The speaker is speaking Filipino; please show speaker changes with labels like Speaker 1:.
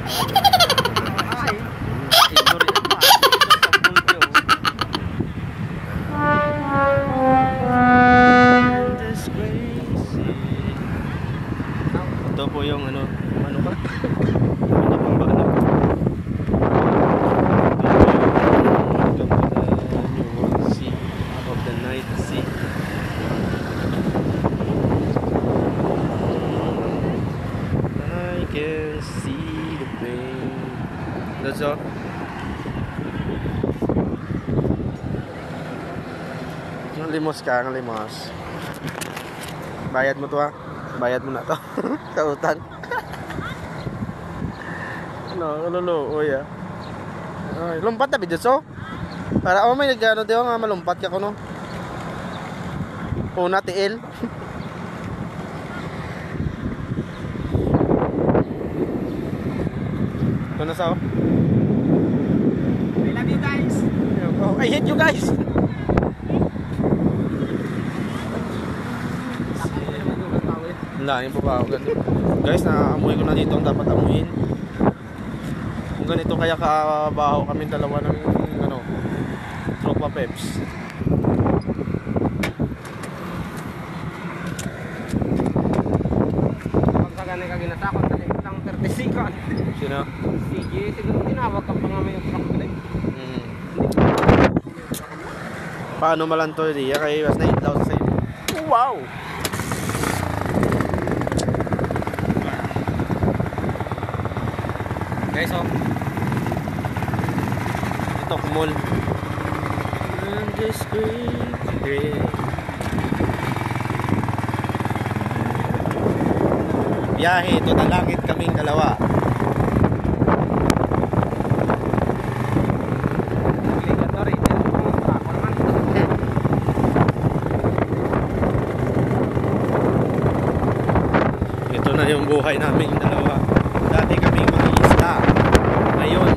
Speaker 1: Ay, ignore yan pa. Ito po yung ano ka? Ano pang ba ano? Sea of the night sea. I can see the pain. That's all. Limos ka, limos. Bayad mo to ha. Bayad mo na to. Kautan. Ano, oh ya. Ay, lumpat na bidyo so. Para ako may nagano tayo nga malumpat ka ko no. Una tiil. Ano sa?
Speaker 2: I love you guys.
Speaker 1: Oh, I hate you guys. Lain po ba ako ganito. Guys, naamoy ko na dito ang dapat amuyin. Kung ganito kaya kabaho kami dalawa ng ano, tropa peps.
Speaker 2: Pagkaganay ka ginatakot, lang 30 seconds.
Speaker 1: Sino?
Speaker 2: Sige, siguro tinawag ka pa nga may truck ko din.
Speaker 1: Paano malanto diya kay mas na daw sa iyo. Wow! Guys, oh. Ito kumul. I'm just great. Biyahe ito na langit kaming dalawa. Ito na yung buhay namin dalawa. Dati kami mag-iisla. Ngayon